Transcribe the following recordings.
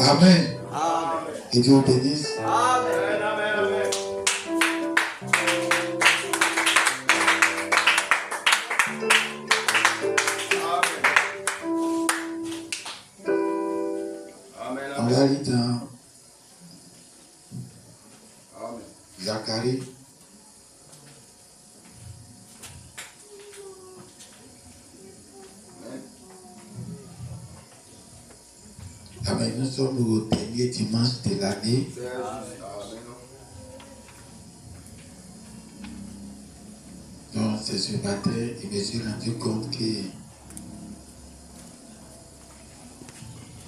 Amen. Et Dieu vous bénisse. Amen. Amen. Amen. On va lire dans Zacharie. Amen. Nous sommes au dernier dimanche de l'année. Donc, c'est ce matin, je me suis rendu compte que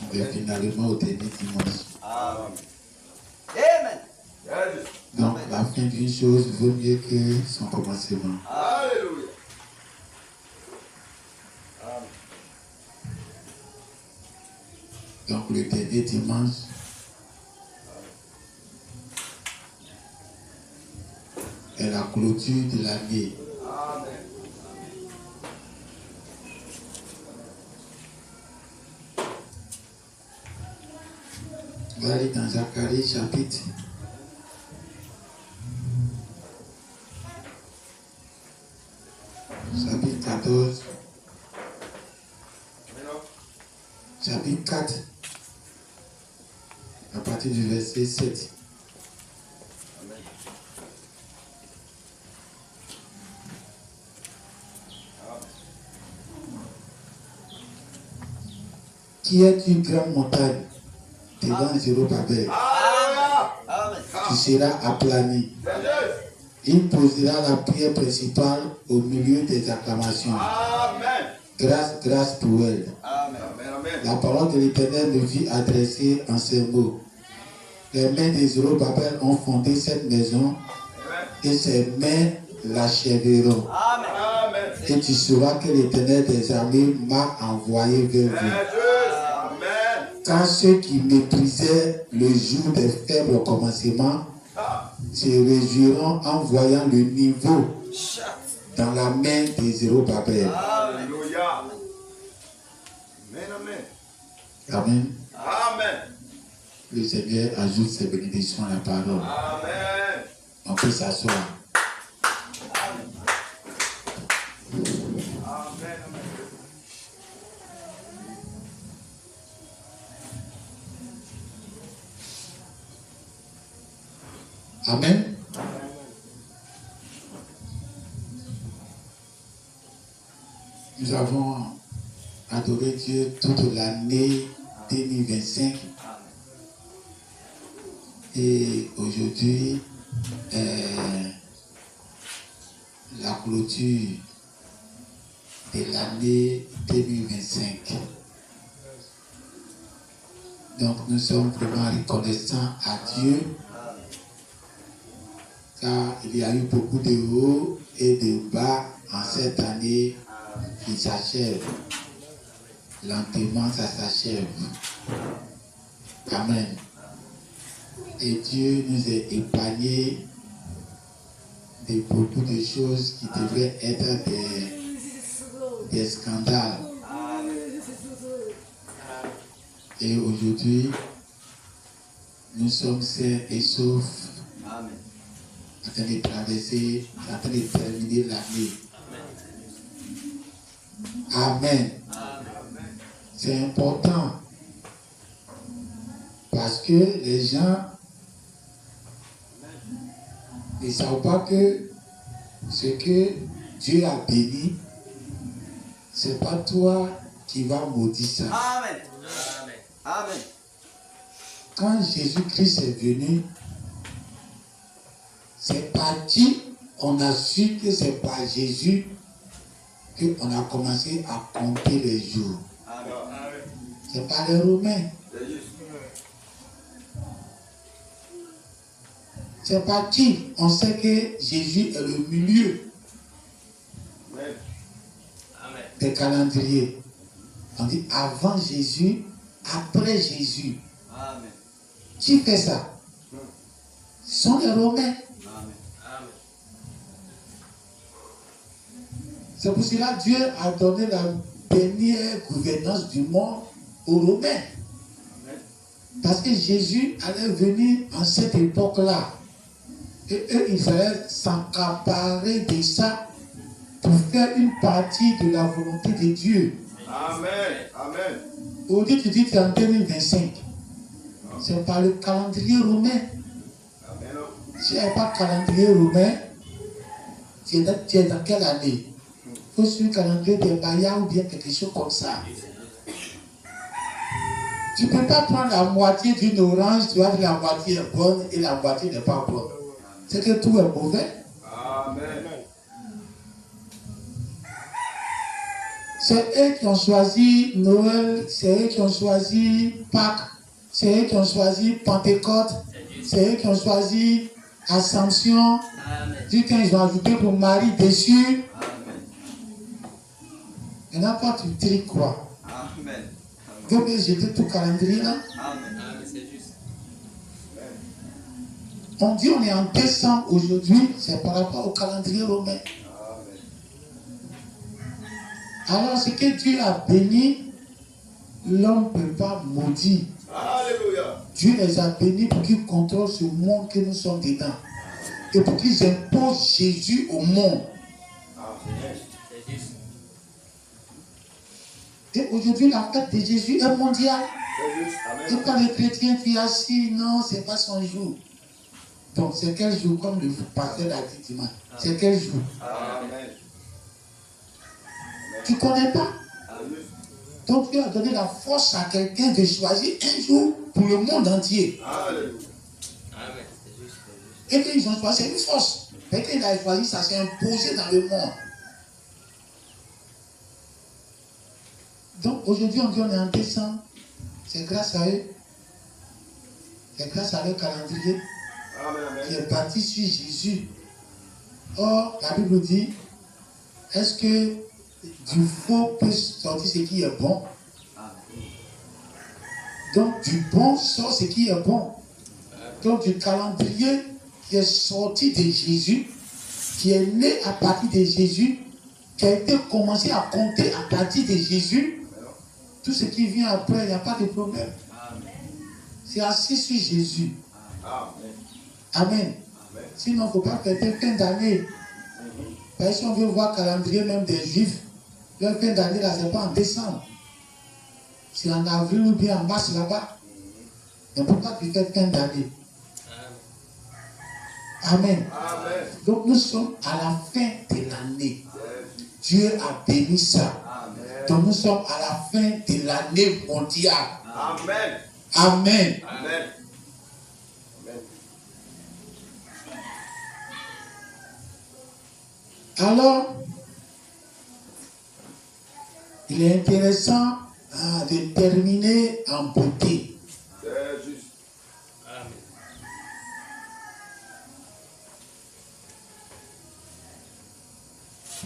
on est finalement au dernier dimanche. Amen. Donc, la fin d'une chose vaut mieux que son commencement. Alléluia. Donc, le dernier dimanche, est la clôture de l'année. On va aller dans Zacharie chapitre 14. Chapitre 4. À partir du verset 7. Qui est une grande montagne devant Zérubabel, qui sera aplanie. Il posera la pierre principale au milieu des acclamations. Grâce, grâce pour elle. La parole de l'Éternel me fit adresser en ces mots. Les mains de Zérubabel ont fondé cette maison et ses mains l'achèveront. Et tu sauras que l'Éternel des armées m'a envoyé vers vous. Car ceux qui méprisaient le jour des faibles commencements se réjouiront en voyant le niveau dans la main de Zérubabel. Alléluia. Amen. Amen. Le Seigneur ajoute ses bénédictions à la parole. Amen. On peut s'asseoir. Amen. Nous avons adoré Dieu toute l'année 2025. Et aujourd'hui, la clôture de l'année 2025. Donc nous sommes vraiment reconnaissants à Dieu, car il y a eu beaucoup de hauts et de bas en cette année qui s'achève. Lentement, ça s'achève. Amen. Et Dieu nous a épargné de beaucoup de choses qui devraient être des scandales. Et aujourd'hui, nous sommes sains et saufs, en train de traverser, en train de terminer l'année. Amen. C'est important. Parce que les gens ne savent pas que ce que Dieu a béni, ce n'est pas toi qui vas maudire ça. Amen. Amen. Quand Jésus-Christ est venu, c'est par qui on a su que c'est par Jésus qu'on a commencé à compter les jours. C'est par les Romains. C'est par qui on sait que Jésus est le milieu des calendriers. On dit avant Jésus, après Jésus. Amen. Qui fait ça? Ce sont les Romains. C'est pour cela que Dieu a donné la dernière gouvernance du monde aux Romains. Parce que Jésus allait venir en cette époque-là. Et eux, ils allaient s'accaparer de ça pour faire une partie de la volonté de Dieu. Amen. Amen. Aujourd'hui, tu dis que c'est en 2025. C'est par le calendrier romain. Amen. Si il n'y a pas de calendrier romain, tu es dans quelle année? Il faut suivre le calendrier des Mayas ou bien quelque chose comme ça. Tu ne peux pas prendre la moitié d'une orange, tu vas dire la moitié est bonne et la moitié n'est pas bonne. C'est que tout est mauvais. Amen. C'est eux qui ont choisi Noël, c'est eux qui ont choisi Pâques, c'est eux qui ont choisi Pentecôte, c'est eux qui ont choisi Ascension. Du quand ils ont ajouté pour Marie déçue. Maintenant, toi, tu tries quoi? Amen. Donc, j'étais tout calendrier là. Amen. C'est juste. On dit on est en décembre aujourd'hui, c'est par rapport au calendrier romain. Alors, ce que Dieu a béni, l'homme ne peut pas maudire. Alléluia. Dieu les a bénis pour qu'ils contrôlent ce monde que nous sommes dedans. Et pour qu'ils imposent Jésus au monde. Amen. Et aujourd'hui, la fête de Jésus est mondiale. C'est juste. Et Amen. quand les chrétiens disent assis, non, ce n'est pas son jour. Donc, c'est quel jour, comme le pasteur l'a dit dimanche? C'est quel jour? Amen. Tu ne connais pas? Amen. Donc, Dieu a donné la force à quelqu'un de choisir un jour pour le monde entier. Alléluia. Et qu'ils ont choisi, c'est une force. Et qu'il a choisi, ça s'est imposé dans le monde. Donc, aujourd'hui, on dit on est en décembre. C'est grâce à eux. C'est grâce à leur calendrier Amen. qui est bâti sur Jésus. Or, la Bible dit, est-ce que du faux peut sortir ce qui est bon? Donc, du bon sort ce qui est bon. Donc, du calendrier qui est sorti de Jésus, qui est né à partir de Jésus, qui a été commencé à compter à partir de Jésus, tout ce qui vient après, il n'y a pas de problème. C'est assis sur Jésus. Amen. Sinon, il ne faut pas fêter fin d'année. Parce que si on veut voir le calendrier même des Juifs, leur fin d'année, là, ce n'est pas en décembre. C'est en avril ou bien en mars là-bas. Mais pourquoi tu fais fin d'année? Amen. Amen. Donc nous sommes à la fin de l'année. Dieu a béni ça. Amen. Donc nous sommes à la fin de l'année mondiale. Amen. Amen. Amen. Alors, il est intéressant de terminer en beauté. C'est juste.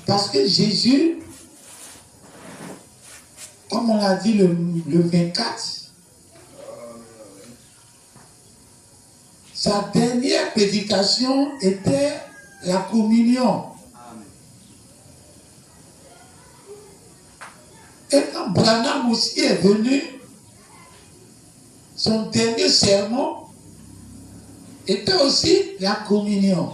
Parce que Jésus, comme on l'a dit le 24, sa dernière prédication était la communion. Et quand Branham aussi est venu, son dernier sermon était aussi la communion.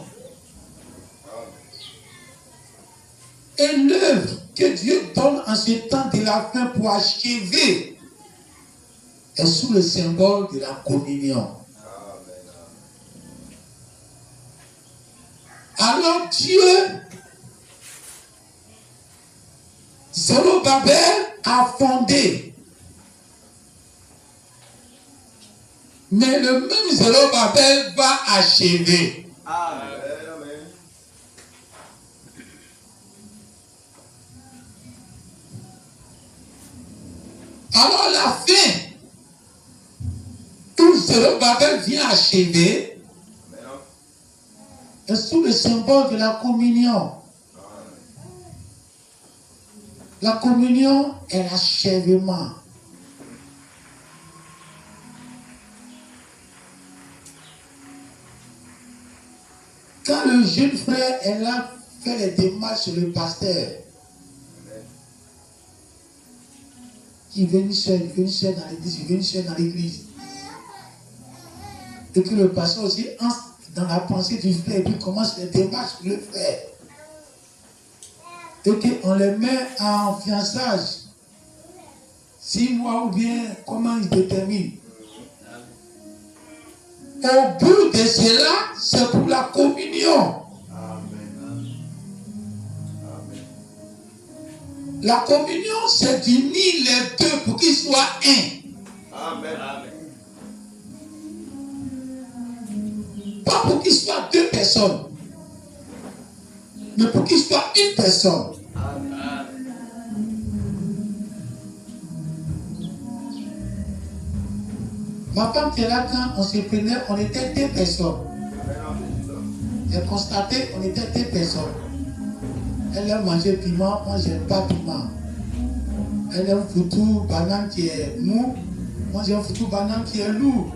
Et l'œuvre que Dieu donne en ce temps de la fin pour achever est sous le symbole de la communion. Alors Dieu, Zorobabel a fondé. Mais le même Zorobabel va achever. Amen. Alors la fin, tout Zorobabel vient achever, est sous le symbole de la communion. La communion est l'achèvement. Quand le jeune frère est là, fait les démarches sur le pasteur, il vient seul dans l'église, il vient seul dans l'église. Et que le pasteur aussi entre dans la pensée du frère et puis commence les démarches sur le frère. Et qu'on les met en fiançage. 6 mois ou bien comment ils déterminent. Au bout de cela, c'est pour la communion. La communion, c'est d'unir les deux pour qu'ils soient un. Amen. Pas pour qu'ils soient 2 personnes, mais pour qu'ils soient une personne. Ma femme était là quand on se prenait, on était 2 personnes. J'ai constaté qu'on était 2 personnes. Elle aime manger piment, moi j'aime pas piment. Elle aime foutu banane qui est mou, moi j'aime foutu banane qui est lourd.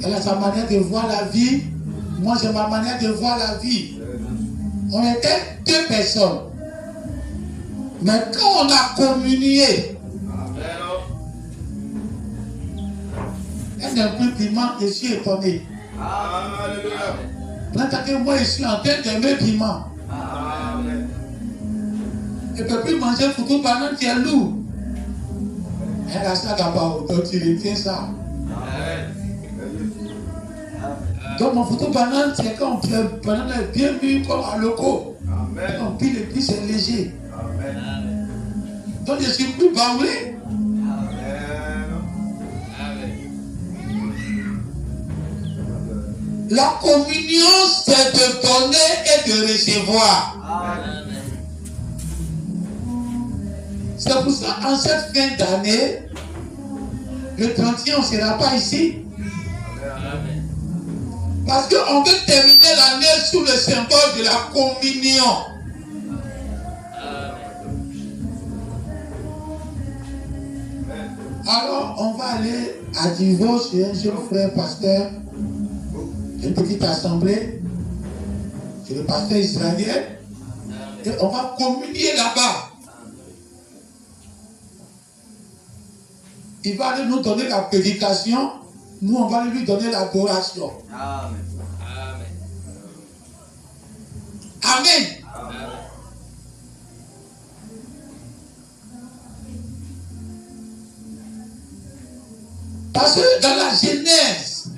Elle a sa manière de voir la vie, moi j'ai ma manière de voir la vie. On était 2 personnes. Mais quand on a communié, elle n'aime plus piment, je suis étonné. Pendant que moi je suis en train d'aimer piment. Elle ne peut plus manger foutu banane qui est lourd. Elle a ça d'abord, donc tu retiens ça. Donc mon foutu banane, c'est quand on fait banane bien mûre comme à loco. Quand on pile et puis c'est léger. Donc je suis plus baoulé. La communion, c'est de donner et de recevoir. C'est pour ça, en cette fin d'année, le 31, on ne sera pas ici. Parce qu'on veut terminer l'année sous le symbole de la communion. Alors, on va aller à Divo chez un jeune frère pasteur, une petite assemblée, c'est le pasteur israélien, et on va communier là-bas. Il va aller nous donner la prédication, nous on va lui donner l'adoration. Amen. Amen. Parce que dans la Genèse,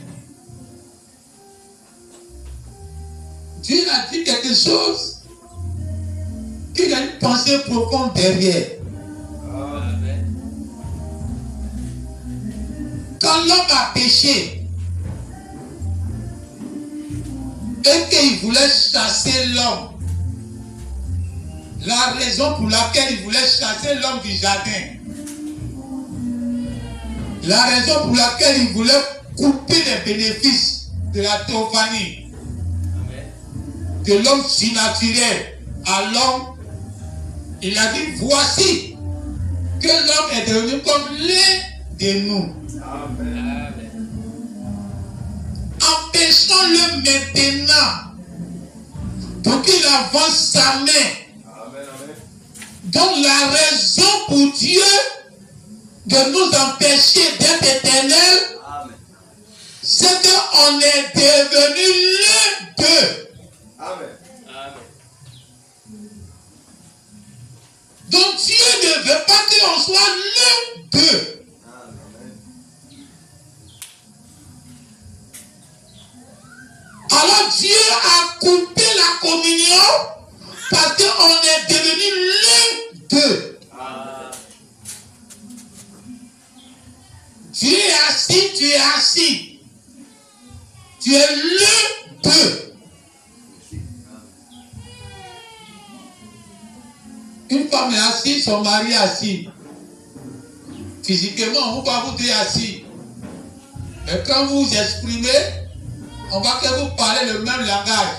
Dieu a dit quelque chose qu'il a une pensée profonde derrière. Quand l'homme a péché et qu'il voulait chasser l'homme, la raison pour laquelle il voulait chasser l'homme du jardin, la raison pour laquelle il voulait couper les bénéfices de la théophanie, de l'homme surnaturel à l'homme, il a dit, voici que l'homme est devenu comme l'un de nous. Empêchons-le maintenant pour qu'il avance sa main. Donc la raison pour Dieu de nous empêcher d'être éternel, c'est qu'on est devenu l'un d'eux. Donc Dieu ne veut pas qu'on soit l'un d'eux. communion parce qu'on est devenu l'un d'eux. Tu es assis, tu es assis. Tu es l'un d'eux. Une femme est assise, son mari est assis. Physiquement, on va vous dire assis. Mais quand vous vous exprimez, on va que vous parlez le même langage.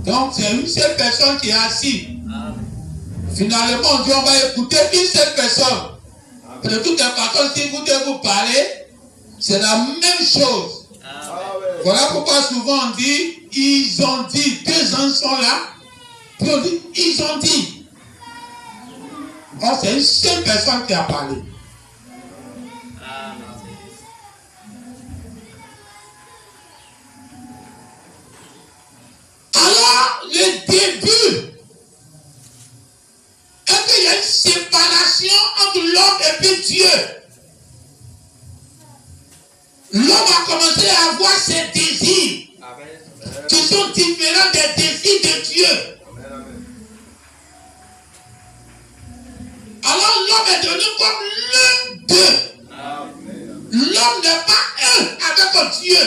Donc c'est une seule personne qui est assise. Finalement, on dit on va écouter une seule personne. De toutes les façons, si vous devez vous parler, c'est la même chose. Voilà pourquoi souvent on dit, ils ont dit, 2 ans sont là. Puis on dit, ils ont dit. Or, c'est une seule personne qui a parlé. Alors, le début, est-ce qu'il y a une séparation entre l'homme et puis Dieu? L'homme a commencé à avoir ses désirs qui sont différents des désirs de Dieu. Alors l'homme est devenu comme l'un d'eux. L'homme n'est pas un avec Dieu.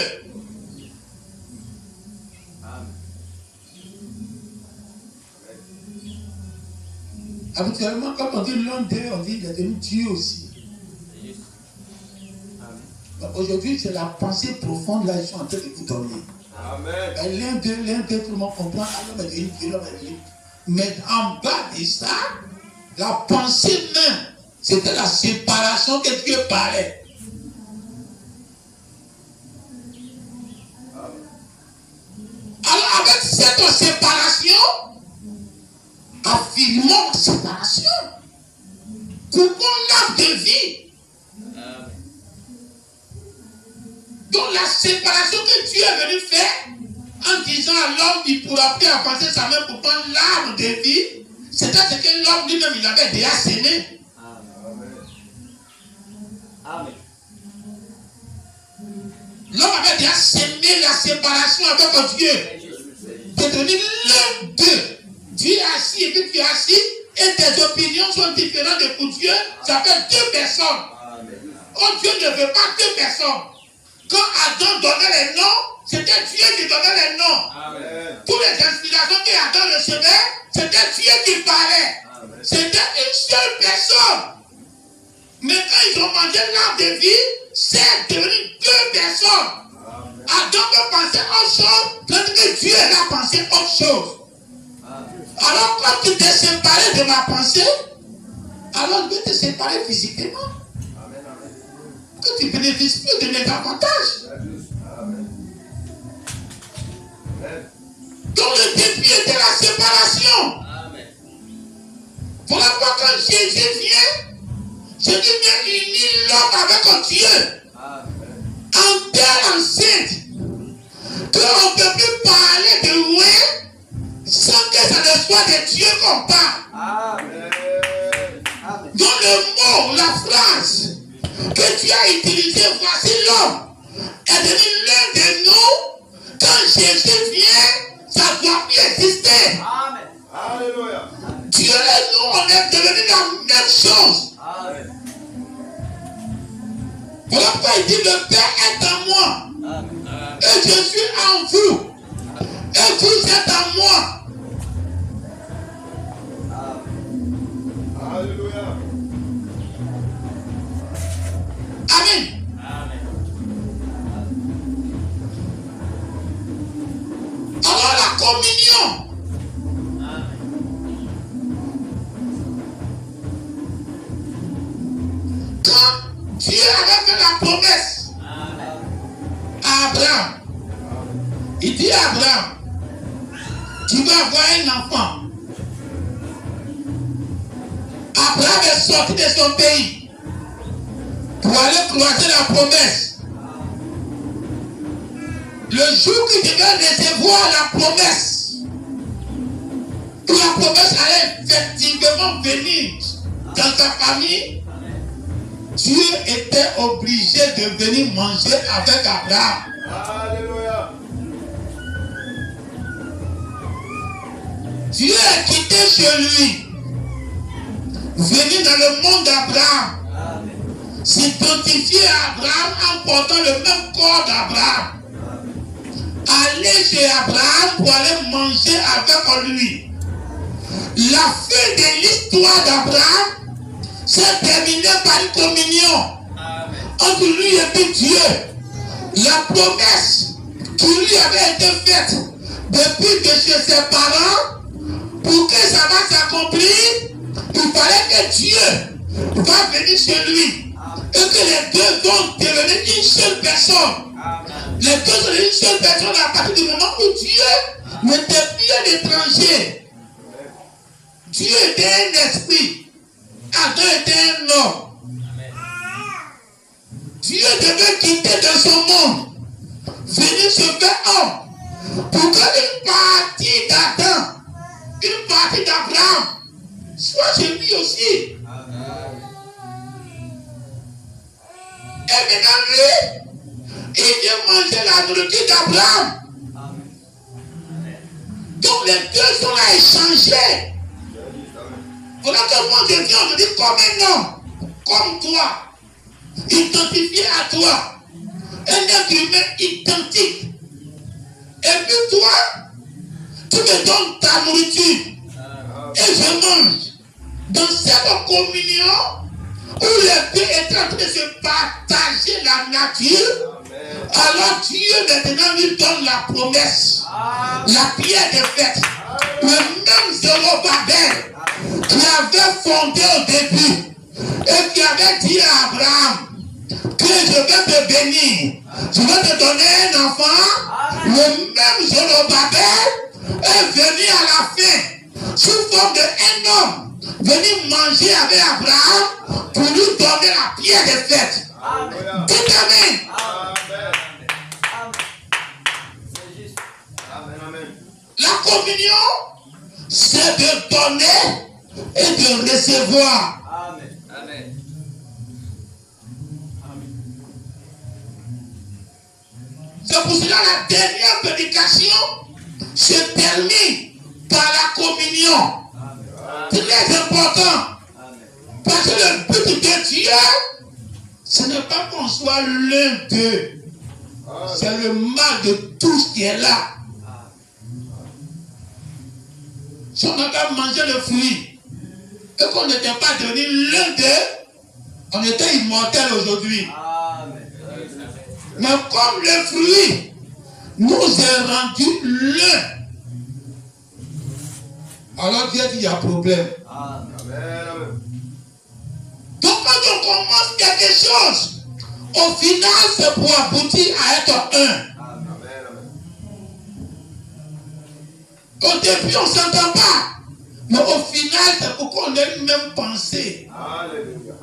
Habituellement, quand on dit l'un d'eux, on dit qu'il est devenu Dieu aussi. Aujourd'hui, c'est la pensée profonde là, je suis en train de vous donner. L'un d'eux, tout le monde comprend. L'homme est devenu Dieu, l'homme est devenu. Mais en bas de ça, la pensée même, c'était la séparation que Dieu parlait. Alors avec cette séparation, affirmons la séparation. Coupons l'arbre de vie. Donc la séparation que Dieu est venu faire, en disant à l'homme, il ne pourra plus avancer sa main pour prendre l'arbre de vie, c'était ce que l'homme lui-même, il avait déjà sémé. Amen. L'homme avait déjà sémé la séparation avec Dieu. C'est devenu l'un d'eux. Dieu est assis et puis tu es assis et tes opinions sont différentes de pour Dieu. Ça fait 2 personnes. Oh, Dieu ne veut pas 2 personnes. Quand Adam donnait les noms, c'était Dieu qui donnait les noms. Toutes les inspirations qu'Adam recevait, c'était Dieu qui parlait. C'était une seule personne. Mais quand ils ont mangé l'arbre de vie, c'est devenu 2 personnes. Adam peut penser autre chose, tandis que Dieu a pensé autre chose. Alors quand tu t'es séparé de ma pensée, alors je vais te séparer physiquement. Que tu bénéficies plus de mes avantages. Donc le début était la séparation. Voilà pourquoi quand Jésus vient, Jésus vient unir l'homme avec Dieu. En terre enceinte. Qu'on ne peut plus parler de loin sans que ça ne soit de Dieu qu'on parle. Dans le mot, la phrase que tu as utilisée, voici l'homme, est devenu l'un de nous. Quand Jésus vient, ça ne doit plus exister. Alléluia. Dieu et nous, on est devenus la même chose. Voilà pourquoi il dit le Père est en moi. Et je suis en vous. Et vous êtes en moi. Alléluia. Amen. Alors la communion. Quand Dieu avait fait la promesse à Abraham, il dit à Abraham, tu vas avoir un enfant. Abraham est sorti de son pays pour aller croiser la promesse. Le jour qu'il devait recevoir la promesse, que la promesse allait effectivement venir dans sa famille, Dieu était obligé de venir manger avec Abraham. Alléluia. Dieu a quitté chez lui, venu dans le monde d'Abraham, s'identifier à Abraham en portant le même corps d'Abraham, aller chez Abraham pour aller manger avec lui. La fin de l'histoire d'Abraham s'est terminée par une communion entre lui et puis Dieu. La promesse qui lui avait été faite depuis de chez ses parents, pour que ça va s'accomplir, il fallait que Dieu va venir chez lui et que les deux vont devenir une seule personne. Les deux sont une seule personne à partir du moment où Dieu n'était plus un étranger. Dieu était un esprit. Adam était un homme. Dieu devait quitter de son monde, venir se faire homme, pour qu'une partie d'Adam, une partie d'Abraham soit chez lui aussi. Et maintenant lui, il vient manger la nourriture d'Abraham. Donc les deux sont là échangés. Voilà que moi je viens aujourd'hui comme un homme, comme toi, identifié à toi, un être humain identique. Et puis toi, tu me donnes ta nourriture et je mange. Dans cette communion où les deux étaient en train de se partager la nature, alors Dieu maintenant lui donne la promesse, la pierre de fête. Le même Zorobabel qui avait fondé au début et qui avait dit à Abraham que je vais te bénir, je vais te donner un enfant. Le même Zorobabel est venu à la fin sous forme d'un homme, venu manger avec Abraham pour lui donner la pierre de fête. Dites amen. La communion, c'est de donner et de recevoir. Amen. C'est pour cela la dernière prédication se termine par la communion. Très important. Parce que le but de Dieu, ce n'est pas qu'on soit l'un d'eux. C'est le mal de tout ce qui est là. Si on avait mangé le fruit et qu'on n'était pas devenu l'un d'eux, on était immortel aujourd'hui. Mais comme le fruit nous est rendu l'un, alors Dieu dit il y a problème. Donc quand on commence quelque chose, au final c'est pour aboutir à être un. Au début on ne s'entend pas, mais au final c'est pour qu'on ait une même pensée. Alléluia.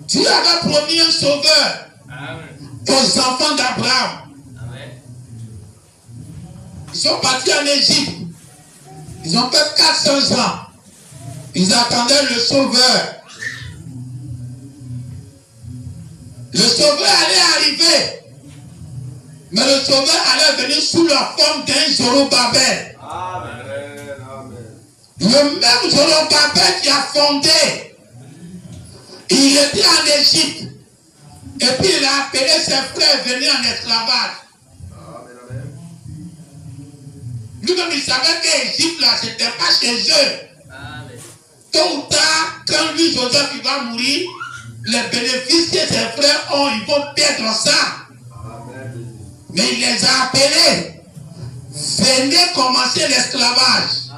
Dieu avait promis un sauveur aux enfants d'Abraham. Ils sont partis en Égypte. Ils ont fait 400 ans. Ils attendaient le sauveur. Le sauveur allait arriver. Mais le sauveur allait venir sous la forme d'un Zorobabel. Le même Zorobabel qui a fondé. Il était en Égypte. Et puis il a appelé ses frères venir en esclavage. Lui-même il savait que l'Égypte là, ce n'était pas chez eux. Tôt ou tard, quand lui, Joseph, il va mourir, les bénéfices que ses frères ont, ils vont perdre ça. Mais il les a appelés. Venez commencer l'esclavage.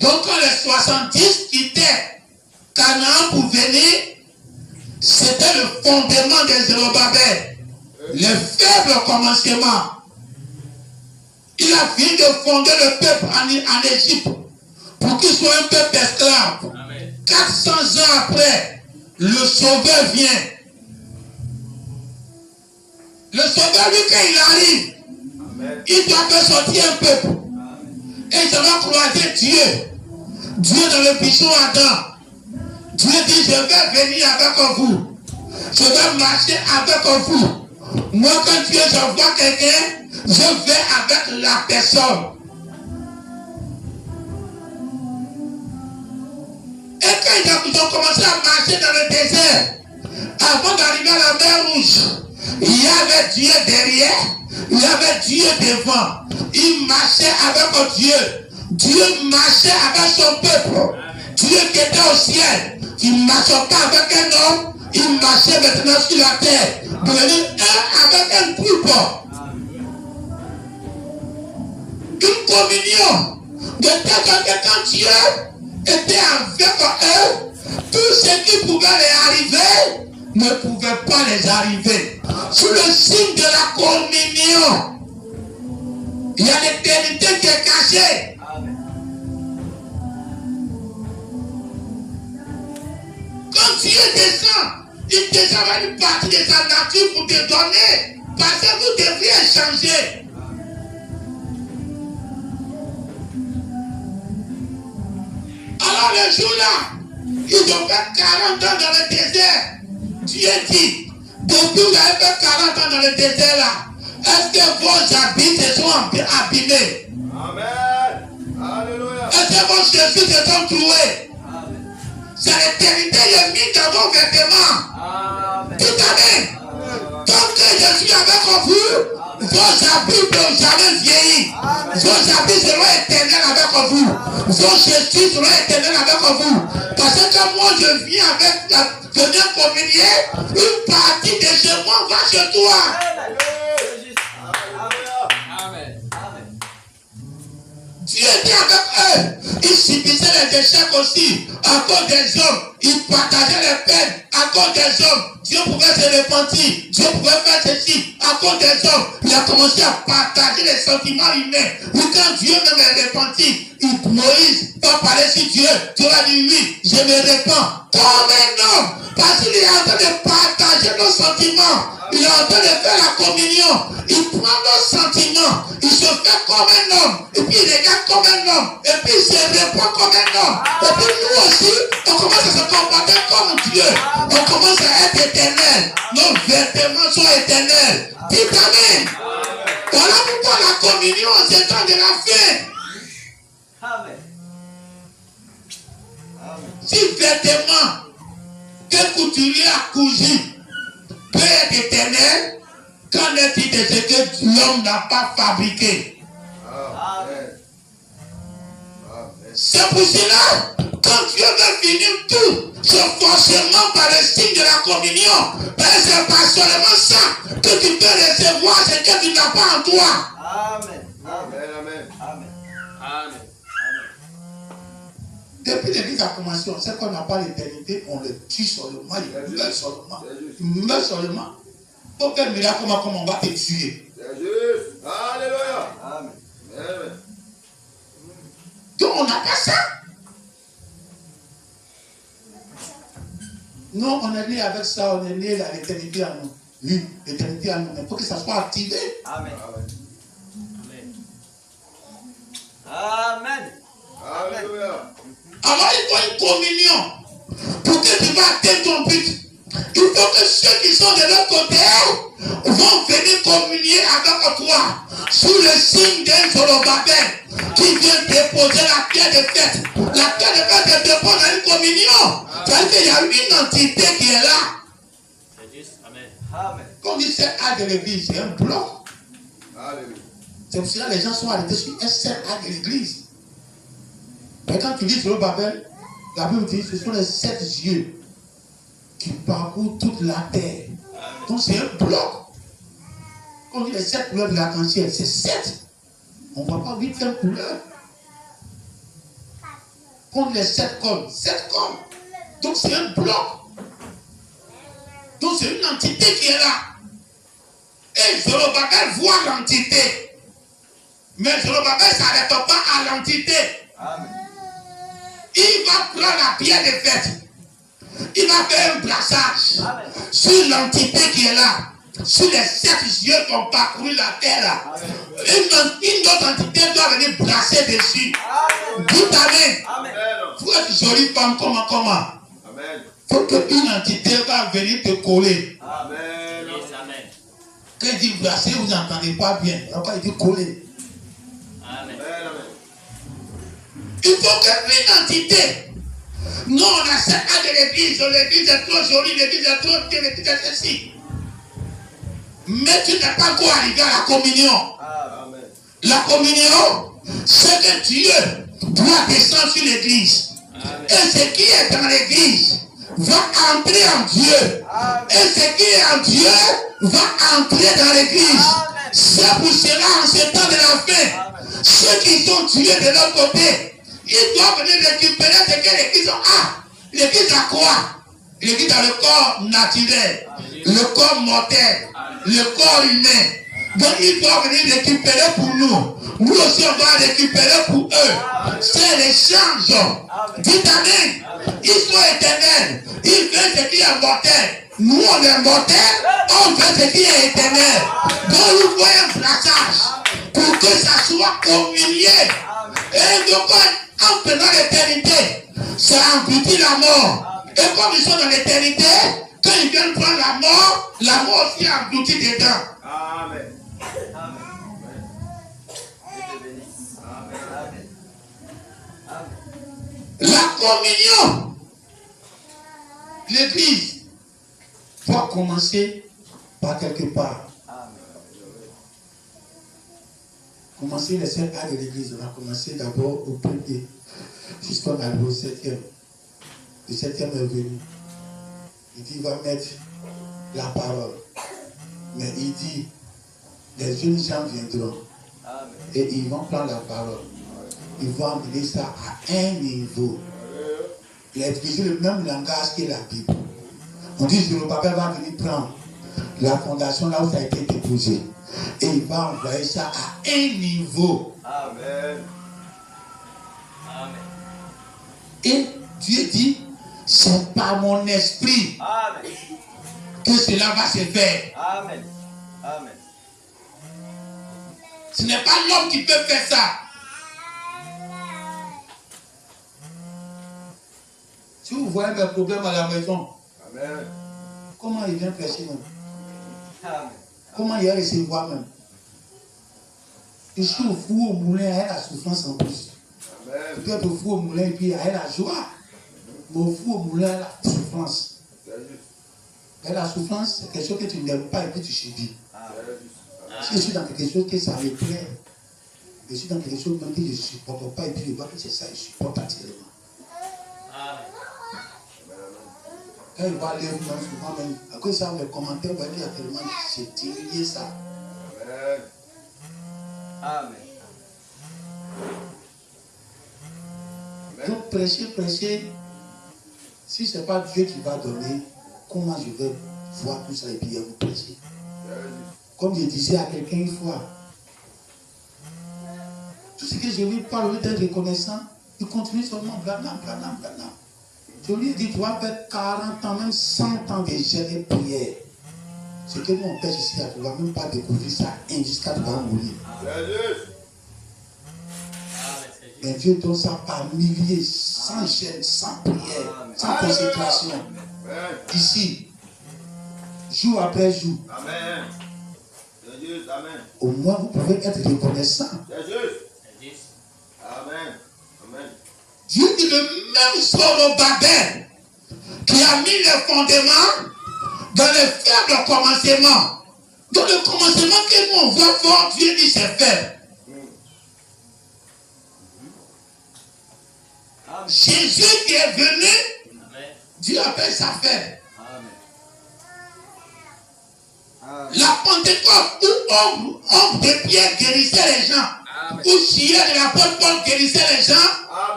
Donc quand les 70 quittaient Canaan pour venir, c'était le fondement des Zorobabel. Le faible commencement. Il a fini de fonder le peuple en Égypte pour qu'il soit un peuple esclave. 400 ans après, le sauveur vient. Le sauveur, lui, quand il arrive, il doit faire sortir un peuple. Et il va croiser Dieu. Dieu dans le buisson Adam. Dieu dit, je vais venir avec vous. Je vais marcher avec vous. Moi, quand Dieu, je vois quelqu'un, je vais avec la personne. Et quand ils ont commencé à marcher dans le désert, avant d'arriver à la mer Rouge, il y avait Dieu derrière, il y avait Dieu devant. Il marchait avec Dieu. Dieu marchait avec son peuple. Dieu qui était au ciel. Il ne marchait pas avec un homme, il marchait maintenant sur la terre. Devenir un avec un groupe. Une communion. De telle sorte que quand Dieu était avec eux, tout ce qui pouvait les arriver ne pouvait pas les arriver. Sous le signe de la communion, il y a l'éternité qui est cachée. Quand Dieu descend, il descend avec une partie de sa nature pour te donner. Parce que vous devriez changer. Alors le jour-là, ils ont fait 40 ans dans le désert. Dieu dit, depuis que vous avez fait 40 ans dans le désert là, est-ce que vos habits se sont abîmés? Amen. Alléluia. Est-ce que vos chaussures se sont trouées? C'est l'éternité qui est mise dans vos vêtements. Tout amen. Tant que je suis avec vous, vos habits ne peuvent jamais vieillir. Vos habits seront éternels avec vous. Vos chaussures seront éternelles avec vous. Parce que moi je viens avec, je viens communier, une partie de chez moi va chez toi. Dieu était avec eux. Il subissait les échecs aussi. À cause des hommes, il partageait les peines. À cause des hommes, Dieu pouvait se repentir. Dieu pouvait faire ceci. À cause des hommes, il a commencé à partager les sentiments humains. Mais quand Dieu même est repenti, Moïse va parler sur Dieu. Dieu a dit oui, je me répands. Comme un homme. Parce qu'il est en train de partager nos sentiments. Il est en train de faire la communion. Il prend nos sentiments. Il se fait comme un homme. Et puis il regarde comme un homme. Et puis il se répond comme un homme. Et puis nous aussi, on commence à se comporter comme Dieu. On commence à être éternel. Nos vêtements sont éternels. Dites amen. Voilà pourquoi la communion, c'est temps de la fin. Amen. Si vêtements que couturier a cousu peut être éternel, qu'en est-il de ce que l'homme n'a pas fabriqué? Amen. C'est pour cela, quand Dieu veut finir tout, c'est forcément par le signe de la communion. C'est pas seulement ça que tu peux recevoir ce que tu n'as pas en toi. Amen. Amen. Amen. Amen. Amen. Depuis l'église a commencé, on sait qu'on n'a pas l'éternité, on le tue seulement, il meurt seulement. Il meurt seulement. Pour faire miracle, comment on va te tuer? C'est juste. Alléluia. Amen. Amen. Donc on n'a pas ça. Non, on est né avec ça, on est né à l'éternité en nous. Oui, l'éternité en nous, mais il faut que ça soit activé. Amen. Amen. Alléluia. Alors il faut une communion pour que tu vas atteindre ton but. Il faut que ceux qui sont de l'autre côté vont venir communier avec toi sous le signe d'un Zorobabel qui vient déposer la pierre de fête. La pierre de fête est déposée dans une communion. C'est-à-dire qu'il y a une entité qui est là. C'est juste. Amen. Amen. Comme dit c'est A de l'église, c'est un bloc. Alléluia. C'est pour cela que les gens sont arrêtés sur un seul A de l'église. Mais quand tu lis Zorobabel, la Bible dit que ce sont les 7 yeux qui parcourent toute la terre. Donc c'est un bloc. Quand on dit les 7 couleurs de l'arc-en-ciel, c'est 7. On ne voit pas 8 couleurs. Quand on dit les 7 cornes, 7 cornes. Donc c'est un bloc. Donc c'est une entité qui est là. Et Zorobabel voit l'entité. Mais Zorobabel ne s'arrête pas à l'entité. Amen. Il va prendre la pierre de fête. Il va faire un brassage Amen. sur l'entité qui est là. Sur les 7 yeux qui ont parcouru la terre là. Une autre entité doit venir brasser dessus. Amen. Dites amen. Amen. Faut être jolie femme comment. Amen. Faut qu'une entité va venir te coller. Amen. Yes, amen. Quand il dit brasser, vous n'entendez pas bien. Alors quand il dit coller. Amen. Il faut que une entité. Non, on a 5 ans de l'église. L'église est trop jolie, l'église est trop bien, l'église est ceci. Mais tu n'es pas encore arrivé à la communion. Amen. La communion, c'est que Dieu doit descendre sur l'église. Et ce qui est dans l'église va entrer en Dieu. Et ce qui est en Dieu va entrer dans l'église. C'est pour cela, en ce temps de la fin, ceux qui sont tués de l'autre côté, ils doivent venir récupérer ce que l'église a. L'église a quoi? L'église a le corps naturel, le corps mortel, le corps humain. Donc ils doivent venir récupérer pour nous. Nous aussi on doit récupérer pour eux. C'est l'échange. Dites amen. Ils sont éternels. Ils veulent ce qui est mortel. Nous on est mortel. On veut ce qui est éternel. Donc nous voyons un brassage pour que ça soit communié. Et donc en prenant l'éternité, ça engloutit la mort. Et comme ils sont dans l'éternité, quand ils viennent prendre la mort aussi engloutit dedans. Amen. La communion, l'église doit commencer par quelque part. Commencer les 5 actes de l'église, on a commencé d'abord au premier, jusqu'à arriver au 7e. Le 7e est venu. Il dit, il va mettre la parole. Mais il dit, les jeunes gens viendront. Et ils vont prendre la parole. Ils vont amener ça à un niveau. Il a utilisé le même langage que la Bible. On dit que le papa va venir prendre la fondation là où ça a été déposé. Et il va envoyer ça à un niveau. Amen. Amen. Et Dieu dit, c'est par mon esprit Amen. que cela va se faire. Amen. Amen. Ce n'est pas l'homme qui peut faire ça. Si vous voyez mes problèmes à la maison, Amen. comment il vient prêcher même? Amen. Comment il va recevoir même? Je suis au four au moulin, il y a la souffrance en plus. Amen. Tu peux être au four au moulin et puis il y a la joie. Mais au four au moulin, il y a la souffrance. C'est juste. Et la souffrance, c'est quelque chose que tu n'aimes pas et puis tu subis. C'est juste. Si je suis dans quelque chose que ça me plaît, je suis dans quelque chose même que je ne supporte pas et puis je vois que c'est ça, je supporte actuellement. Amen. Quand il va lire même souvent, même, à cause de ça, les commentaires, il y a tellement c'est tiré ça. Amen. Amen. Donc prêcher, si ce n'est pas Dieu qui va donner, comment je vais voir tout ça et puis vous prêcher? Comme je disais à quelqu'un une fois, tout ce que je lui parle, au lieu d'être reconnaissant, il continue seulement blanc. Je lui ai dit, tu vas faire 40 ans, même 100 ans de jeûne et prière. Ce que nous on pêche ici, tu ne vas même pas découvrir ça jusqu'à tu vas mourir. Mais Dieu donne ça par milliers, sans jeûne, sans prière, sans consécration. Ici, jour après jour. Amen. C'est juste. Amen. Au moins, vous pouvez être reconnaissant. C'est juste. Amen. Amen. Dieu dit le même Zorobabel qui a mis les fondements dans le faible commencement. Dans le commencement que nous on voit fort, Dieu dit c'est faible. Jésus qui est venu, Dieu appelle ça faible. La Pentecôte où ombre de pierre guérissait les gens, où chier de la porte Paul guérissait les gens,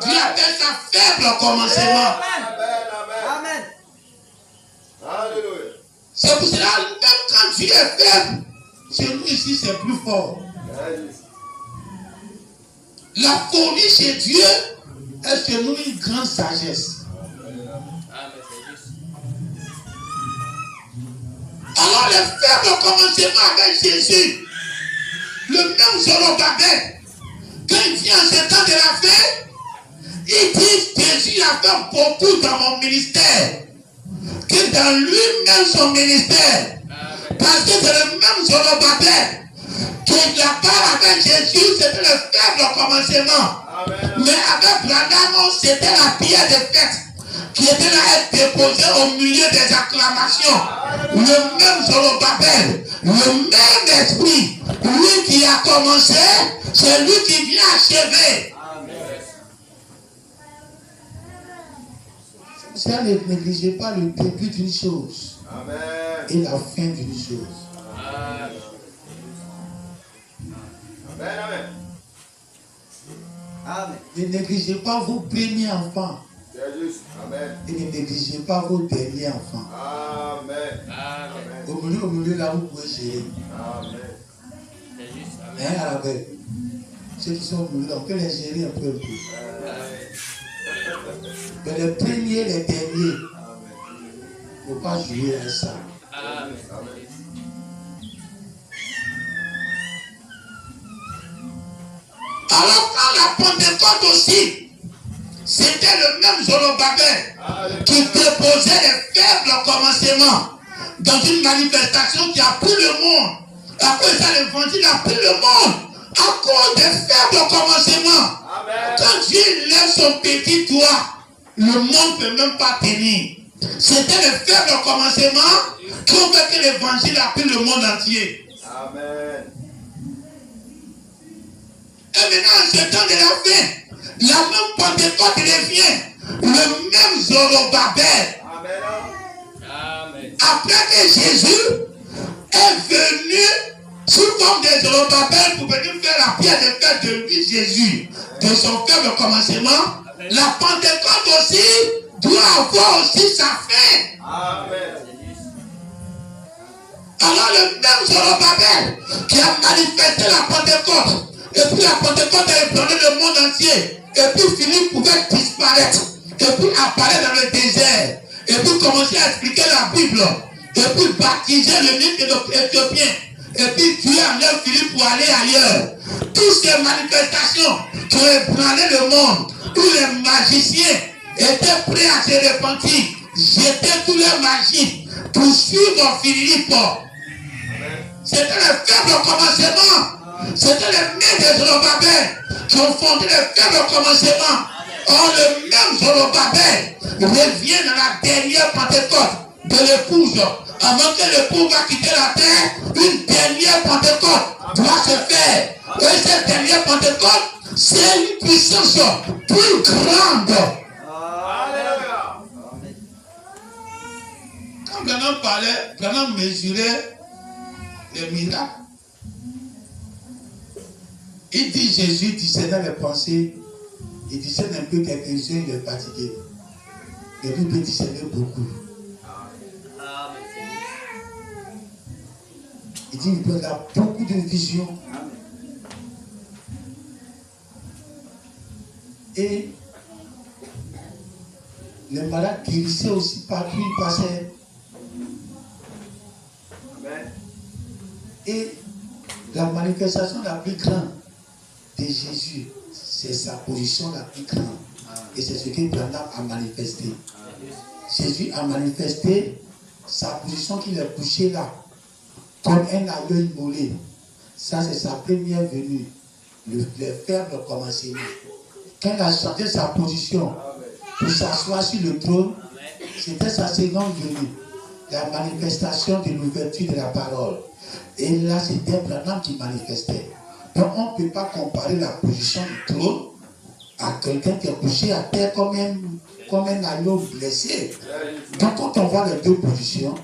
Dieu appelle ça faible au commencement. Amen. Alléluia. C'est pour cela, même quand Dieu est faible, chez nous ici c'est plus fort. La folie chez Dieu est chez nous une grande sagesse. Alors le faible au commencement avec Jésus, le même Zorobabel, quand il vient en ce temps de la fin, il dit Jésus a fait beaucoup dans mon ministère, que dans lui-même son ministère, Parce que c'est le même Zorobabel qui la part avec Jésus, c'était le faible au commencement. Amen. Mais avec Branham, c'était la pierre de fête qui était là à être déposée au milieu des acclamations. Le même Zorobabel, le même esprit, lui qui a commencé, c'est lui qui vient achever. C'est pour ça, ne négligez pas le début d'une chose. Amen. Et la fin d'une chose. Amen. Amen. Amen. Ne négligez pas vos premiers enfants. C'est juste. Amen. Et ne négligez pas vos derniers enfants. Amen. Amen. Au milieu là, vous pouvez gérer. Amen. C'est juste. Hein, à la belle. Ceux qui sont au milieu là, on peut les gérer un peu. Mais les premiers, les derniers, il ne faut pas jouer à ça. Amen. Alors quand la Pentecôte aussi, c'était le même Zorobabel qui déposait les faibles au commencement dans une manifestation qui a pris le monde. Après ça, l'évangile a pris le monde à cause des faibles au commencement. Amen. Quand Dieu lève son petit doigt, le monde ne peut même pas tenir. C'était les faibles au commencement qui ont fait que l'évangile a pris le monde entier. Amen. Et maintenant, en ce temps de la fin, la même Pentecôte revient, le même Zorobabel. Amen. Amen. Après que Jésus est venu sous forme de Zorobabel pour venir faire la pierre de fête de lui, Jésus, de son faible commencement, la Pentecôte aussi doit avoir aussi sa fin. Amen. Alors le même Zorobabel qui a manifesté la Pentecôte, et puis la Pentecôte a ébranlé le monde entier, et puis Philippe pouvait disparaître, et puis apparaître dans le désert, et puis commencer à expliquer la Bible, et puis baptiser le nid éthiopien, et puis tuer en Philippe pour aller ailleurs. Toutes ces manifestations qui ont ébranlé le monde, où les magiciens étaient prêts à se repentir, jetaient tous les magies pour suivre Philippe. C'était le faible au commencement. C'était les mains de Zorobabel qui ont fondé le faible au commencement. Or, le même Zorobabel revient dans la dernière Pentecôte de l'épouse. Avant que l'épouse va quitter la terre, une dernière Pentecôte doit se faire. Et cette dernière Pentecôte, c'est une puissance plus grande. Alléluia. Quand Branham parlait, Branham mesurait les miracles. Il dit Jésus discernait les pensées, il discerne un peu quelques-uns, il est fatigué. Mais lui peut discerner beaucoup. Il dit il a beaucoup de visions. Et les malades guérissaient aussi partout, ils passaient. Amen. Et la manifestation la plus grande de Jésus, c'est sa position la plus grande. Et c'est ce que Branham a manifesté. Jésus a manifesté sa position qu'il est couché là, comme un agneau immolé. Ça, c'est sa première venue. Le faible commencement. Quand il a changé sa position pour s'asseoir sur le trône, c'était sa seconde venue. La manifestation de l'ouverture de la parole. Et là, c'était Branham qui manifestait. Donc, on ne peut pas comparer la position du trône à quelqu'un qui est couché à terre comme un agneau blessé. Donc, quand on voit les deux positions,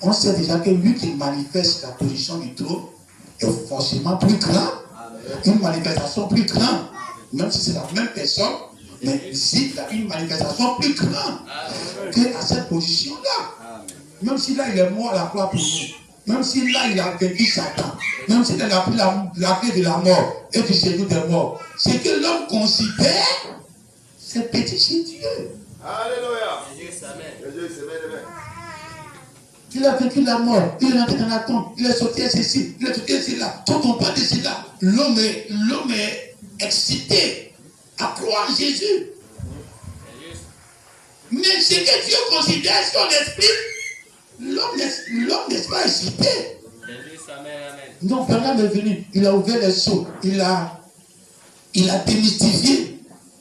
on sait déjà que lui qui manifeste la position du trône est forcément plus grand. Une manifestation plus grande. Même si c'est la même personne, mais ici, il a une manifestation plus grande qu'à cette position-là. Même si là, il est mort à la croix pour nous. Même si là, il a vaincu Satan. Même s'il a pris la clé de la mort et du séjour des morts. C'est que l'homme considère, c'est petit chez Dieu. Alléluia. Jésus, amen. Jésus, amen. Il a vaincu la mort, il est rentré dans la tombe, il est sorti à ceci, il est sorti à cela. Quand on parle de cela, l'homme est excité à croire en Jésus. Mais ce que Dieu considère son esprit, L'homme n'est pas excité. Jésus, amen, amen. Donc, Branham est venu, il a ouvert les seaux, il a démystifié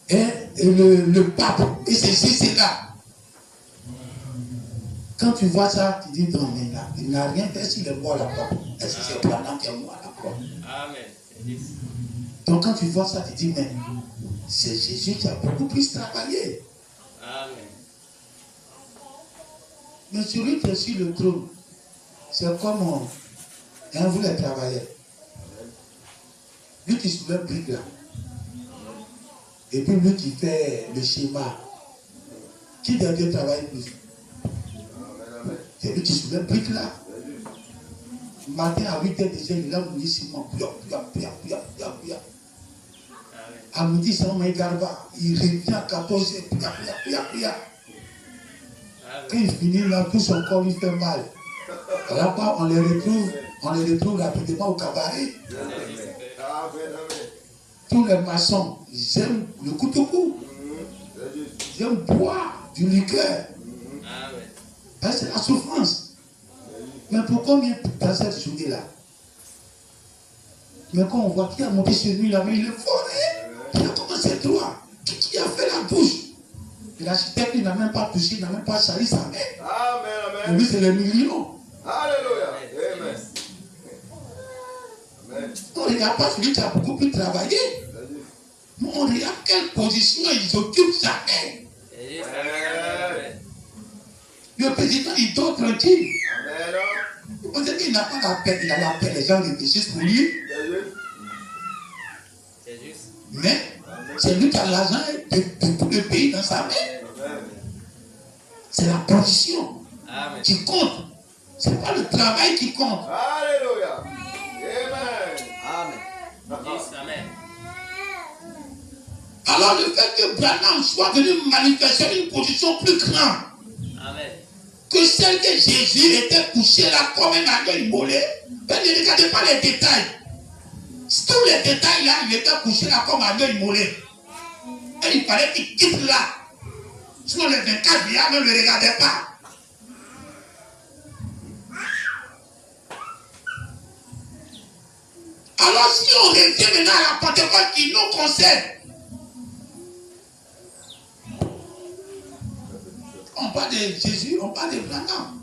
le pape, et ceci, c'est là. Quand tu vois ça, tu dis non, mais là, il n'a rien fait s'il est mort à la croix. Est-ce que c'est Branham qui est mort à la croix? Amen. Donc, quand tu vois ça, tu dis, mais c'est Jésus qui a beaucoup plus travaillé. Amen. Mais celui qui est sur le trône, c'est comme vous les travailleurs. Lui qui soulève brique là. Et puis lui qui fait le schéma. Qui doit bien travailler plus? C'est lui qui soulève brique là. Matin à 8h déjà, il a mouillé ciment. À midi, ça m'a garba. Il revient à 14h. Quand il finit là, tout son corps lui fait mal. Là-bas, on les retrouve rapidement au cabaret. Tous les maçons, ils aiment le couteau. Ils aiment boire du liqueur. Parce que c'est la souffrance. Mais pourquoi on est dans cette journée-là? Mais quand on voit qui a monté chez lui là, mais il est fort. Il a commencé droit. Qui a fait la bouche? Et l'architecte, il n'a même pas touché, il n'a même pas sali sa main. Amen. Lui, c'est les millions. Alléluia. Amen. Amen. On ne regarde pas celui qui a beaucoup plus travaillé. Mais on regarde quelle position ils occupent jamais. Amen. Le président, il dort tranquille. Amen. On dit qu'il n'a pas la paix, il a la paix, les gens réfléchissent pour lui. C'est juste. Mais c'est lui qui a l'argent de tout le pays dans sa main. C'est la position qui compte. Ce n'est pas le travail qui compte. Alléluia. Amen. Amen. Alors le fait que Branham soit venu manifester une position plus grande que celle que Jésus était couché là comme un agneau immolé, ben ne regardez pas les détails. Tous les détails là, il était couché là comme un agneau immolé. Et il fallait qu'il quitte là. Sinon les 24 vieillards ne le regardaient pas. Alors si on revient maintenant à la Pentecôte qui nous concerne, on parle de Jésus, on parle de Branham.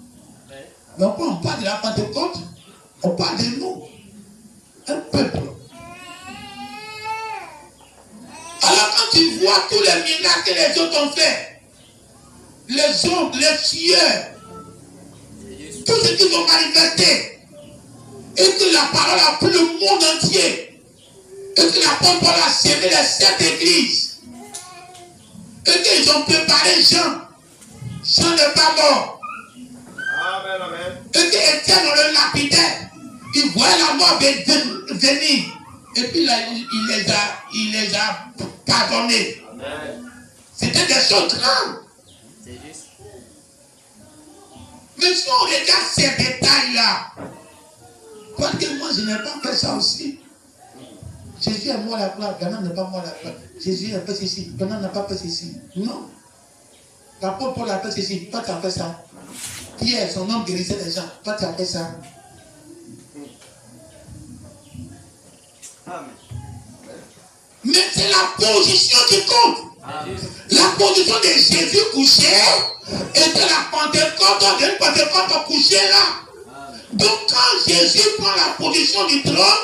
Mais quand on parle de la Pentecôte, on parle de nous, un peuple. Alors quand tu vois tous les miracles que les autres ont fait, les hommes, les tueurs, tout ce qu'ils ont manifesté, et que la parole a pris le monde entier, et que l'apôtre Paul a servi les 7 églises, et qu'ils ont préparé Jean n'est pas mort. Amen. Amen. Et que Étienne le lapidait, il voyait la mort venir, et puis là, il les a pardonnés. C'était des choses grandes. Mais si on regarde ces détails-là, parce que moi je n'ai pas fait ça aussi. Jésus est mort à la croix, Branham n'est pas mort à la croix. Jésus a fait ceci, Branham n'a pas fait ceci. Non. L'apôtre Paul a fait ceci, toi tu as fait ça. Pierre, son homme guérissait les gens, toi tu as fait ça. Amen. Mais c'est la position qui compte. La position de Jésus couché et de la Pentecôte couché là. Donc quand Jésus prend la position du trône,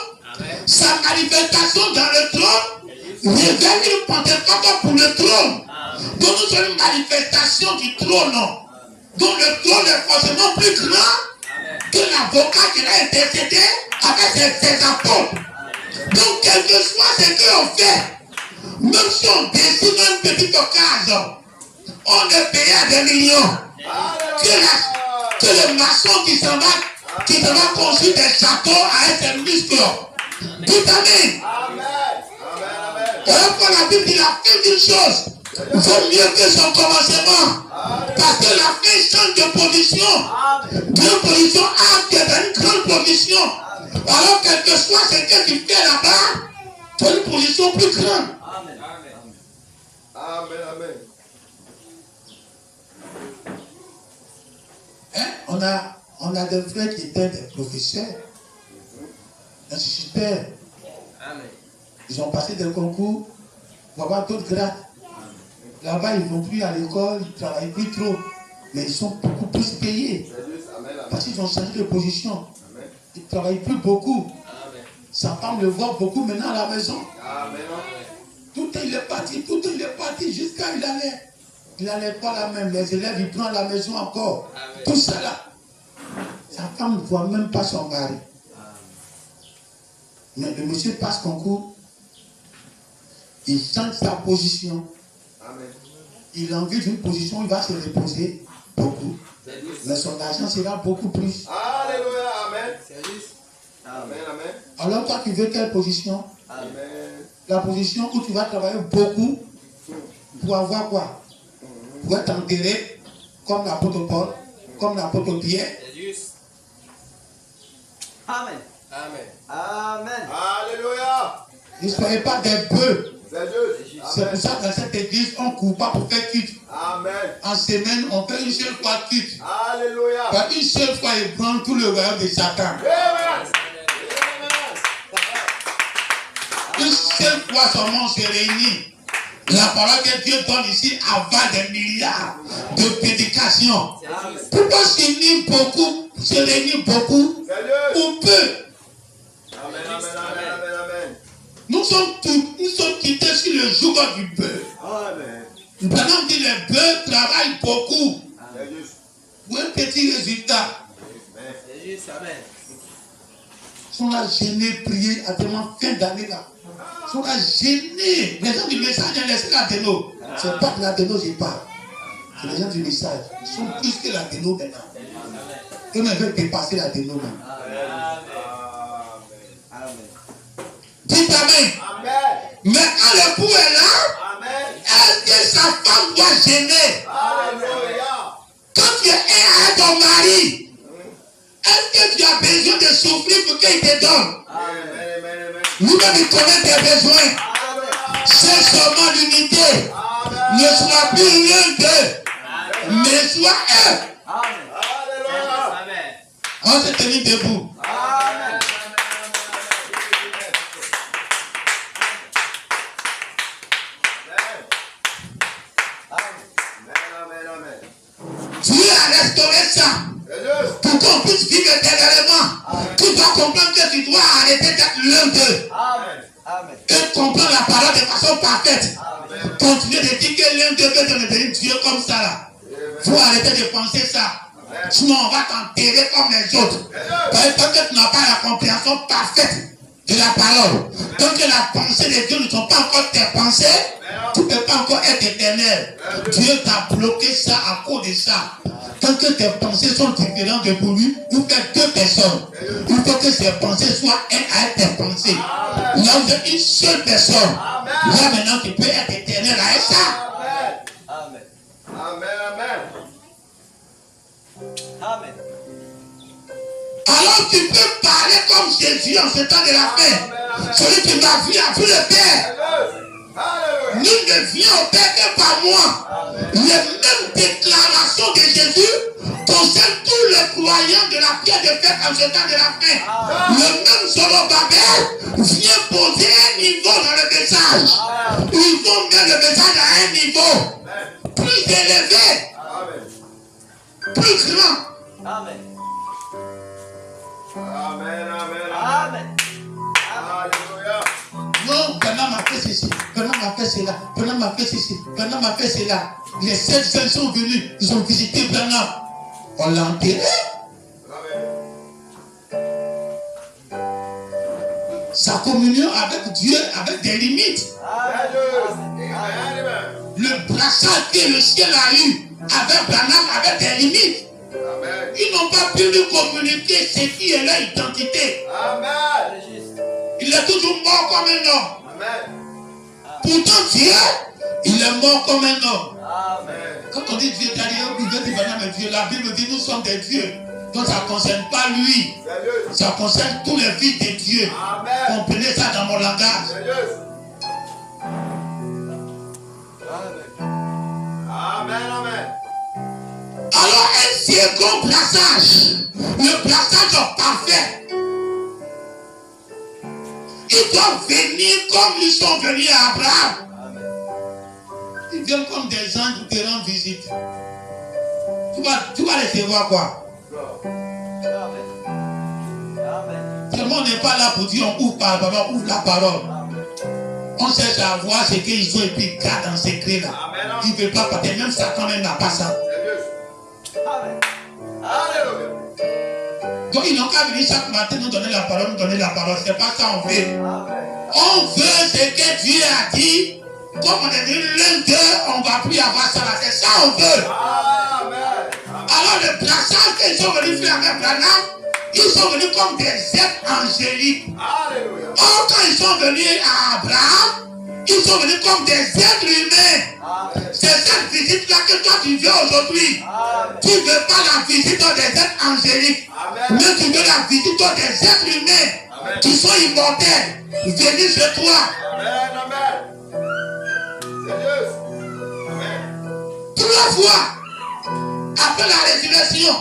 sa manifestation dans le trône révèle une Pentecôte pour le trône. Donc nous sommes une manifestation du trône. Donc le trône est forcément plus grand que l'avocat qui a intercédé avec ses apôtres. Donc quel que soit ce qu'on fait, même si on décide une petite occasion, on est payé à des millions. Que le maçon qui s'en va construire des châteaux avec ses muscles. Tout amen. Pour la Bible dit la fin d'une chose vaut mieux que son commencement. Parce que la fin change de position. D'une position apte vers une grande position. Alors quel que soit ce que tu fais là-bas, tu as une position plus grande. Amen. On On a des frères qui étaient des professeurs, instituteurs. Amen. Ils ont passé des concours pour avoir d'autres grades. Là-bas, ils ne vont plus à l'école, ils ne travaillent plus trop. Mais ils sont beaucoup plus payés. Parce qu'ils ont changé de position. Ils ne travaillent plus beaucoup. Amen. Sa femme le voit beaucoup maintenant à la maison. Amen. Tout il est parti jusqu'à il n'allait pas là même. Les élèves, ils prennent à la maison encore. Amen. Tout ça là. Sa femme ne voit même pas son mari. Mais le monsieur passe concours. Il change sa position. Amen. Il a envie d'une position, il va se reposer beaucoup. Mais son argent sera beaucoup plus. Alléluia. Amen. Amen. Amen. Alors toi, tu veux quelle position? Amen. La position où tu vas travailler beaucoup pour avoir quoi? Pour être enterré comme l'apôtre Paul, comme l'apôtre Pierre. C'est juste. Amen. Amen. Amen. Alléluia. Ne soyez pas des bœufs. C'est juste. C'est Amen. pour ça que dans cette église, on ne court pas pour faire culte. Amen. En semaine, on fait une seule fois culte. Alléluia. Par une seule fois, il prend tout le royaume de Satan. Amen. Une seule fois seulement se réunit. La parole que Dieu donne ici avale des milliards de prédications. Pourquoi se réunir beaucoup C'est juste. ou peu? Amen. Amen. Amen. Amen. Nous sommes quittés sur le joug du bœuf. Amen. Maintenant, dit les bœufs travaillent beaucoup C'est juste. pour un petit résultat. Amen. C'est juste. Amen. Ils sont là gênés, prier à tellement fin d'année là. Ils sont là gênés. Les gens du message, laissez la déno. C'est pas de la déno, je parle. C'est les gens du message. Ils sont plus que la déno maintenant. Eux-mêmes veulent dépasser la déno maintenant. Amen. Dites Amen. Amen. Mais quand l'époux est là, Amen. est-ce que sa femme doit gêner? Alléluia. Quand tu es un à ton mari, est-ce que tu as besoin de souffrir pour qu'il te donne? Amen. Amen. Amen. Lui-même, il connaît tes besoins. Alléluia. C'est seulement l'unité. Amen. Ne sois plus l'un d'eux, mais sois un. Amen. Alléluia. Amen. On se tenir debout. Amen. Dieu a restauré ça C'est juste. pour qu'on puisse vivre éternellement. Tu dois comprendre que tu dois arrêter d'être l'un d'eux Amen. Amen. et comprendre la parole de façon parfaite. Amen. Continuer de dire que l'un d'eux veut devenir Dieu comme ça là. Il faut arrêter de penser ça. Sinon on va t'enterrer comme les autres. Parce que tu n'as pas la compréhension parfaite de la parole. Tant que la pensée de Dieu ne sont pas encore tes pensées, tu ne peux pas encore être éternel. Dieu t'a bloqué ça à cause de ça. Tant que tes pensées sont différentes de pour lui, il faut faire deux personnes. Il faut que ses pensées soient un à tes pensées. Là vous êtes une seule personne. Là maintenant tu peux être éternel avec ça. Amen. Amen. Amen. Amen. Alors tu peux parler comme Jésus en ce temps de la fin. Celui qui m'a vu a vu le Père. Alléluia. Nul ne vient au Père que par moi. Les mêmes déclarations de Jésus concernent tous les croyants de la pierre de fête en ce temps de la fin. Le même Zorobabel vient poser un niveau dans le message. Ils vont mettre le message à un niveau plus élevé, Amen. plus grand. Amen. Amen. Amen. Amen. Alléluia. Non, Bernard m'a fait ceci, Bernard m'a fait cela, Bernard m'a fait ceci, Bernard m'a fait cela. Les 7 jeunes sont venus, ils ont visité Bernard. On l'a enterré. Amen. Sa communion avec Dieu avec des limites. C'est juste. Amen. Amen. Le brassard que le ciel a eu avec Bernard avec des limites. Amen. Ils n'ont pas pu lui communiquer ce qui est leur identité. Amen. Il est toujours mort comme un homme. Amen. Pourtant Dieu, il est mort comme un homme. Amen. Quand on dit Dieu, il veut dire Bernard est Dieu. La Bible dit nous sommes des dieux. Donc ça ne concerne pas lui. C'est juste. Ça concerne tous les fils de Dieu. Amen. Comprenez ça dans mon langage. C'est juste. Amen. Amen. Alors un second brassage, le brassage parfait. Ils doivent venir comme ils sont venus à Abraham. Ils viennent comme des gens qui te rendent visite. Tu vas les voir quoi? Tout le monde n'est pas là pour dire on ouvre par la parole, ouvre la parole. On cherche à voir ce qu'ils ont et puis ils gardent en secret là. Ils ne veulent pas partir, même Satan même n'a pas ça. Donc ils n'ont qu'à venir chaque matin nous donner la parole, C'est pas ça on veut. On veut ce que Dieu a dit. Comme on est venu l'un d'eux, on ne va plus avoir ça là. C'est ça on veut. Alors le brassage qu'ils sont venus faire avec Branham, ils sont venus comme des êtres angéliques. Or quand ils sont venus à Abraham, ils sont venus comme des êtres humains. C'est cette visite-là que toi tu veux aujourd'hui. Tu ne veux pas la visite des êtres angéliques, mais tu veux la visite des êtres humains qui sont immortels. Venez chez toi. Trois fois, après la résurrection,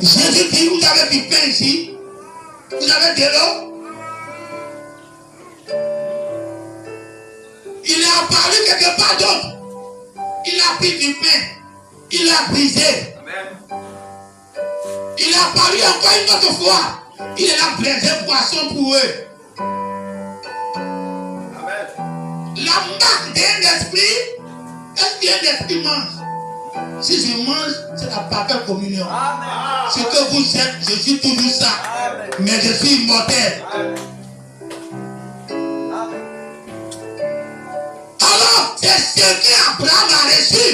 Jésus dit, vous avez du pain ici, vous avez de l'eau. Il est apparu quelque part d'autre. Il a pris du pain, il a brisé. Il est apparu encore une autre fois. Il est là brisé poisson pour eux. La marque d'un esprit, est-ce qu'un esprit mange? Si je mange, c'est la parfaite communion. Ce que vous êtes, je suis toujours ça. Mais je suis immortel. Alors, c'est ce qu'Abraham a reçu.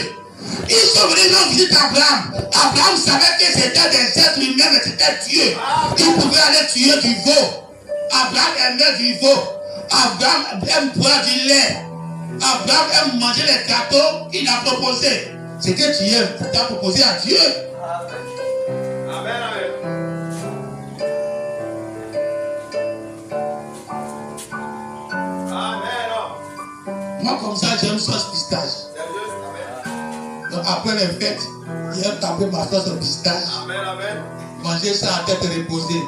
Ils sont venus en visite Abraham. Abraham savait que c'était des êtres humains, mais c'était Dieu. Il pouvait aller tuer du veau. Abraham aimait du veau. Abraham aime boire du lait. Abraham aime manger les gâteaux qu'il a proposés. C'est que tu aimes, tu as proposé à Dieu. Amen, Moi, comme ça, j'aime sauce pistache. Donc, après les fêtes, j'aime taper ma sauce au pistache. Manger ça à tête reposée.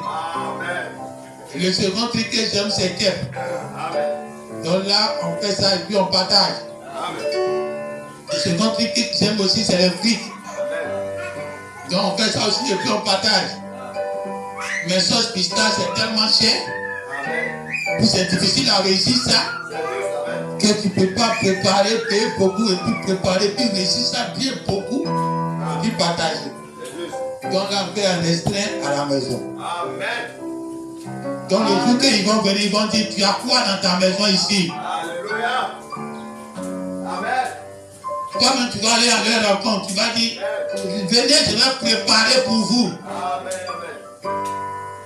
Et le second truc que j'aime, c'est kep. Donc là, on fait ça et puis on partage. Le second truc que j'aime aussi, c'est les frites. Donc on fait ça aussi et puis on partage. Mais sauce pistache, c'est tellement cher. C'est difficile à réussir ça. Que tu ne peux pas préparer, payer beaucoup et puis préparer, puis réussir ça bien beaucoup. Et puis partager. Donc on fait un extrait à la maison. Donc le jour qu'ils vont venir, ils vont dire, tu as quoi dans ta maison ici? Alléluia. Amen. Comme tu vas aller à leur rencontre, tu vas dire, venez, je vais préparer pour vous. Amen.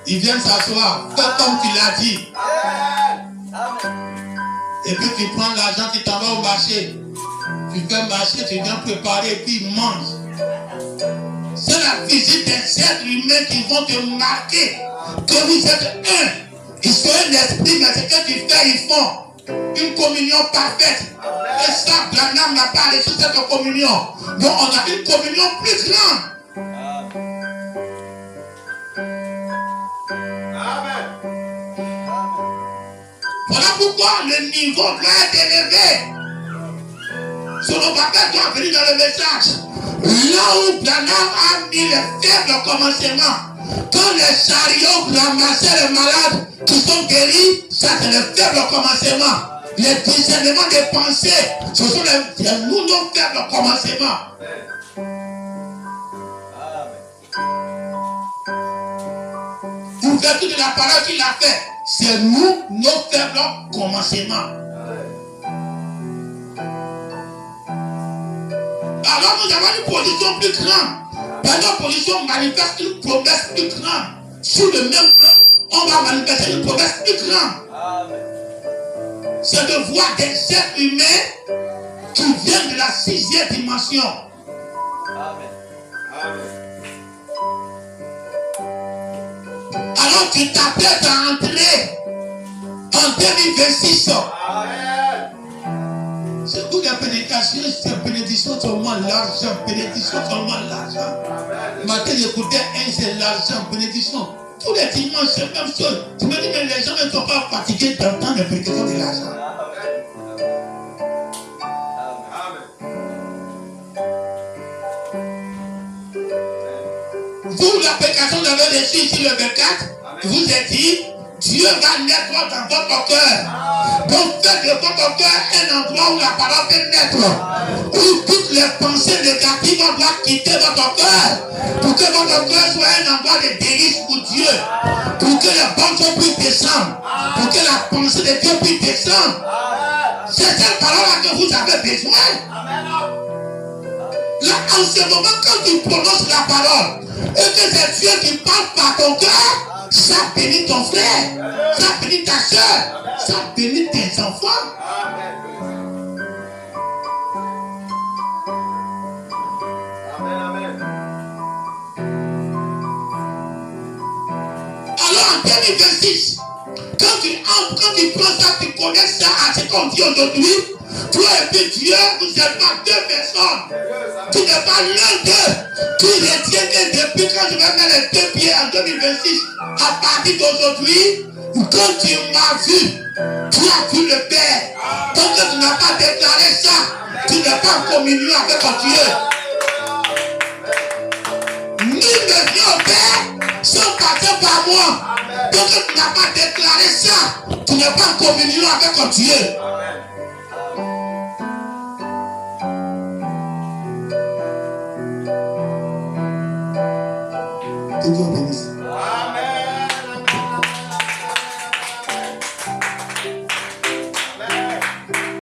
Ils viennent s'asseoir, fais comme tu l'as dit. Amen. Et puis tu prends l'argent, tu t'en vas au marché. Tu fais marcher, tu viens préparer et puis ils mangent. C'est la visite des êtres humains qui vont te marquer que vous êtes un. Ils sont un esprit, mais ce que tu fais, ils font une communion parfaite. Et ça, Branham n'a pas reçu cette communion. Donc on a une communion plus grande. Amen. Voilà pourquoi le niveau doit être élevé. Son papa doit venir dans le message. Là où Branham a mis les faibles commencements, quand les chariots ramassaient les malades qui sont guéris, ça c'est le faible commencement. Les discernements des pensées, ce sont les nos faibles commencements. L'ouverture de la parole qu'il a fait, c'est nous, nos faibles commencements. Alors nous avons une position plus grande. Par notre position manifeste une promesse plus grande. Sur le même plan, on va manifester une promesse plus grande. C'est de voir des êtres humains qui viennent de la 6e dimension. Alors tu t'apprêtes à entrer en 2026. C'est pour la bénédiction, c'est bénédiction seulement l'argent, bénédiction seulement l'argent. Matin, j'écoutais c'est l'argent, bénédiction. Tous les dimanches, c'est la même chose. Tu me dis, mais les gens ne sont pas fatigués d'entendre les prédications de l'argent. Vous, la prédication de l'avez reçu ici le 24, vous êtes dit, Dieu va naître dans votre cœur. Donc faites de votre cœur un endroit où la parole peut naître. Où toutes les pensées négatives doivent quitter votre cœur. Pour que votre cœur soit un endroit de délice pour Dieu. Pour que les bonnes choses puissent descendre. Pour que la pensée de Dieu puisse descendre. C'est cette parole-là que vous avez besoin. Là, en ce moment, quand tu prononces la parole, et que c'est Dieu qui parle par ton cœur, ça bénit ton frère, ça bénit ta soeur, ça bénit tes enfants. Alors en 2026, quand tu prends ça, tu connais ça à ce qu'on dit aujourd'hui, toi et puis Dieu, vous n'êtes pas deux personnes. Tu n'es pas l'un d'eux. Tu retiens que depuis quand je vais mettre les deux pieds en 2026, à partir d'aujourd'hui, quand tu m'as vu, tu as vu le Père. Tant que tu n'as pas déclaré ça, tu n'es pas en communion avec ton Dieu. Nul ne vient au Père sans passer par moi. Tant que tu n'as pas déclaré ça, tu n'es pas en communion avec ton Dieu. Que Dieu bénisse.